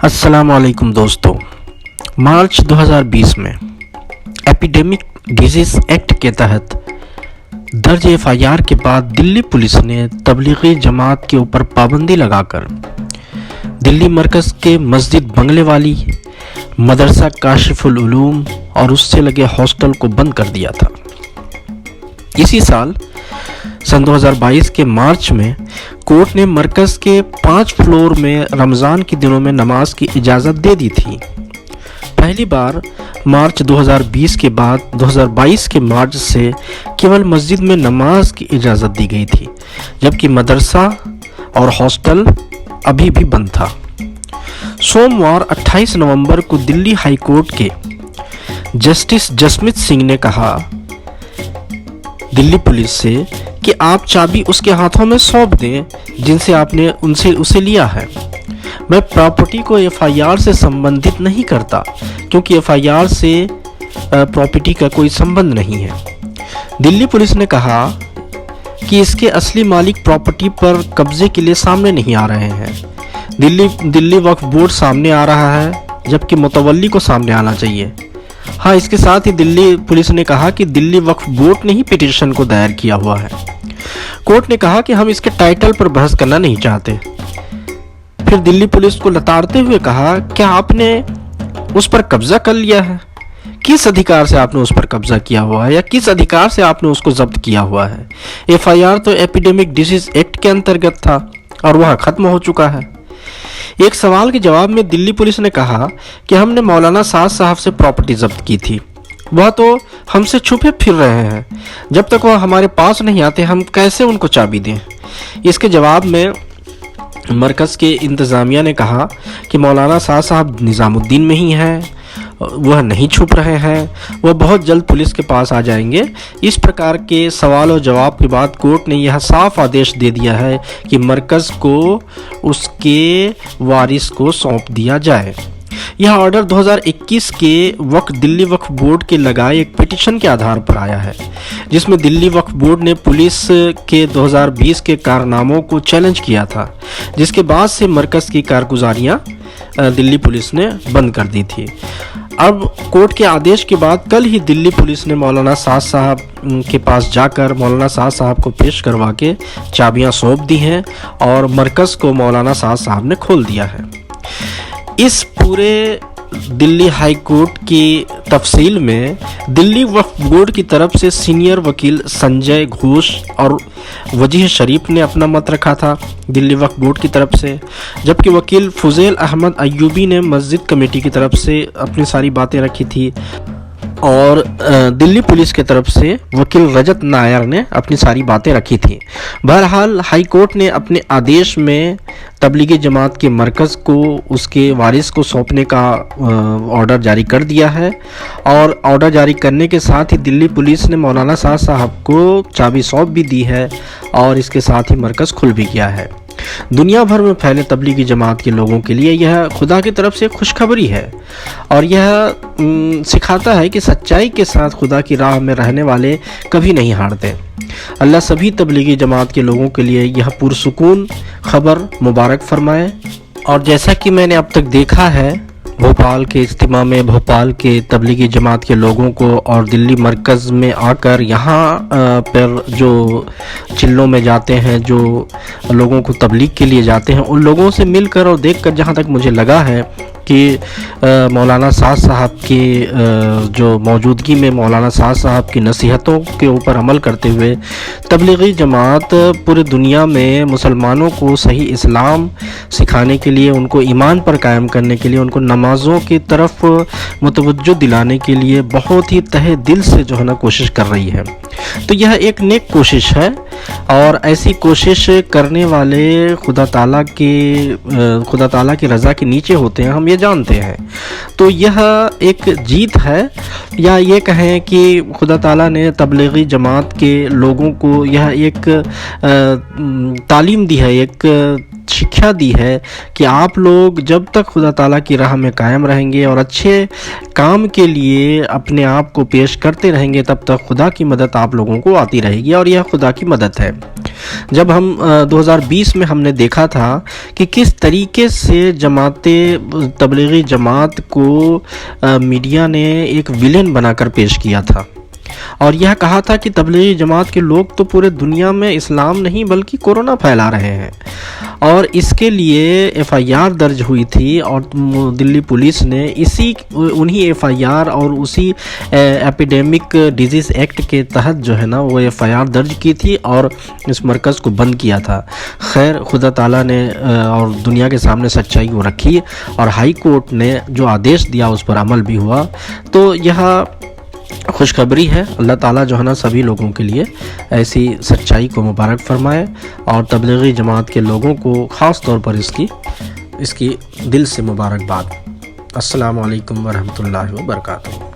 अस्सलाम वालेकुम दोस्तों। मार्च 2020 में एपिडेमिक डिजीज़ एक्ट के तहत दर्ज एफआईआर के बाद दिल्ली पुलिस ने तबलीगी जमात के ऊपर पाबंदी लगाकर दिल्ली मरकज़ के मस्जिद बंगले वाली मदरसा काशिफुल उलूम और उससे लगे हॉस्टल को बंद कर दिया था। इसी साल सन 2022 के मार्च में कोर्ट ने मरकज़ के 5 फ्लोर में रमज़ान के दिनों में नमाज की इजाज़त दे दी थी। पहली बार मार्च 2020 के बाद 2022 के मार्च से केवल मस्जिद में नमाज की इजाज़त दी गई थी, जबकि मदरसा और हॉस्टल अभी भी बंद था। सोमवार 28 नवंबर को दिल्ली हाई कोर्ट के जस्टिस जसमीत सिंह ने कहा दिल्ली पुलिस से कि आप चाबी उसके हाथों में सौंप दें जिनसे आपने उसे लिया है। मैं प्रॉपर्टी को एफआईआर से संबंधित नहीं करता क्योंकि एफआईआर से प्रॉपर्टी का कोई संबंध नहीं है। दिल्ली पुलिस ने कहा कि इसके असली मालिक प्रॉपर्टी पर कब्जे के लिए सामने नहीं आ रहे हैं। दिल्ली वक्फ बोर्ड सामने आ रहा है, जबकि मुतवल्ली को सामने आना चाहिए। हाँ, इसके साथ ही दिल्ली पुलिस ने कहा कि दिल्ली वक्फ बोर्ड ने ही पिटीशन को दायर किया हुआ है। कोर्ट ने कहा कि हम इसके टाइटल पर बहस करना नहीं चाहते। फिर दिल्ली पुलिस को लताड़ते हुए कहा, क्या आपने उस पर कब्जा कर लिया है? किस अधिकार से आपने उस पर कब्जा किया हुआ है या किस अधिकार से आपने उसको जब्त किया हुआ है? एफआईआर तो एपिडेमिक डिजीज एक्ट के अंतर्गत था और वह खत्म हो चुका है। एक सवाल के जवाब में दिल्ली पुलिस ने कहा कि हमने मौलाना साद साहब से प्रॉपर्टी जब्त की थी, वह तो हमसे छुपे फिर रहे हैं। जब तक वह हमारे पास नहीं आते हम कैसे उनको चाबी दें? इसके जवाब में मरकज़ के इंतज़ामिया ने कहा कि मौलाना साद साहब निज़ामुद्दीन में ही हैं, वह नहीं छुप रहे हैं, वह बहुत जल्द पुलिस के पास आ जाएंगे। इस प्रकार के सवाल और जवाब के बाद कोर्ट ने यह साफ आदेश दे दिया है कि मरकज़ को उसके वारिस को सौंप दिया जाए। यह ऑर्डर 2021 के वक्त दिल्ली वक्फ बोर्ड के लगाए एक पिटीशन के आधार पर आया है, जिसमें दिल्ली वक्फ बोर्ड ने पुलिस के 2020 के कारनामों को चैलेंज किया था, जिसके बाद से मरकज़ की कारगुजारियां दिल्ली पुलिस ने बंद कर दी थी। अब कोर्ट के आदेश के बाद कल ही दिल्ली पुलिस ने मौलाना साद साहब के पास जाकर मौलाना साद साहब को पेश करवा के चाबियां सौंप दी हैं और मरकज़ को मौलाना साद साहब ने खोल दिया है। इस पूरे दिल्ली हाई कोर्ट की तफसील में दिल्ली वक्फ बोर्ड की तरफ से सीनियर वकील संजय घोष और वजीह शरीफ ने अपना मत रखा था दिल्ली वक्फ बोर्ड की तरफ से, जबकि वकील फुज़ैल अहमद अय्यूबी ने मस्जिद कमेटी की तरफ से अपनी सारी बातें रखी थी और दिल्ली पुलिस की तरफ से वकील रजत नायर ने अपनी सारी बातें रखी थी। बहरहाल हाई कोर्ट ने अपने आदेश में तबलीगी जमात के मरकज़ को उसके वारिस को सौंपने का ऑर्डर जारी कर दिया है और ऑर्डर जारी करने के साथ ही दिल्ली पुलिस ने मौलाना साद साहब को चाबी सौंप भी दी है और इसके साथ ही मरकज़ खुल भी गया है। दुनिया भर में फैले तबलीगी जमात के लोगों के लिए यह खुदा की तरफ से खुशखबरी है और यह सिखाता है कि सच्चाई के साथ खुदा की राह में रहने वाले कभी नहीं हारते। अल्लाह सभी तबलीगी जमात के लोगों के लिए यह पुरसुकून खबर मुबारक फरमाए। और जैसा कि मैंने अब तक देखा है, भोपाल के इज्तिमा में भोपाल के तबलीगी जमात के लोगों को और दिल्ली मरकज़ में आकर यहाँ पर जो चिल्लों में जाते हैं, जो लोगों को तबलीग के लिए जाते हैं, उन लोगों से मिलकर और देखकर जहाँ तक मुझे लगा है कि मौलाना साद साहब की जो मौजूदगी में मौलाना साद साहब की नसीहतों के ऊपर अमल करते हुए तबलीगी जमात पूरी दुनिया में मुसलमानों को सही इस्लाम सिखाने के लिए, उनको ईमान पर कायम करने के लिए, उनको नमाज़ों की तरफ मुतवज्जो दिलाने के लिए बहुत ही तहे दिल से जो है ना कोशिश कर रही है। तो यह एक नेक कोशिश है और ऐसी कोशिश करने वाले खुदा ताला की रज़ा के नीचे होते हैं, हम ये जानते हैं। तो यह एक जीत है, या ये कहें कि खुदा ताला ने तबलीगी जमात के लोगों को यह एक तालीम दी है, एक शिक्षा दी है कि आप लोग जब तक खुदा ताला की राह में कायम रहेंगे और अच्छे काम के लिए अपने आप को पेश करते रहेंगे, तब तक खुदा की मदद आप लोगों को आती रहेगी और यह खुदा की मदद है। جب ہم 2020 میں ہم نے دیکھا تھا کہ کس طریقے سے تبلیغی جماعت کو میڈیا نے ایک ویلن بنا کر پیش کیا تھا، اور یہ کہا تھا کہ تبلیغی جماعت کے لوگ تو پورے دنیا میں اسلام نہیں بلکہ کورونا پھیلا رہے ہیں، اور اس کے لیے ایف آئی آر درج ہوئی تھی، اور دلی پولیس نے انہی ایف آئی آر اور اسی ایپیڈیمک ڈیزیز ایکٹ کے تحت جو ہے نا وہ ایف آئی آر درج کی تھی اور اس مرکز کو بند کیا تھا۔ خیر، خدا تعالیٰ نے اور دنیا کے سامنے سچائی کو رکھی، اور ہائی کورٹ نے جو آدیش دیا اس پر عمل بھی ہوا۔ تو یہ خوشخبری ہے، اللہ تعالیٰ جو ہے نا سبھی لوگوں کے لیے ایسی سچائی کو مبارک فرمائے، اور تبلیغی جماعت کے لوگوں کو خاص طور پر اس کی دل سے مبارکباد۔ السلام علیکم ورحمۃ اللہ وبرکاتہ۔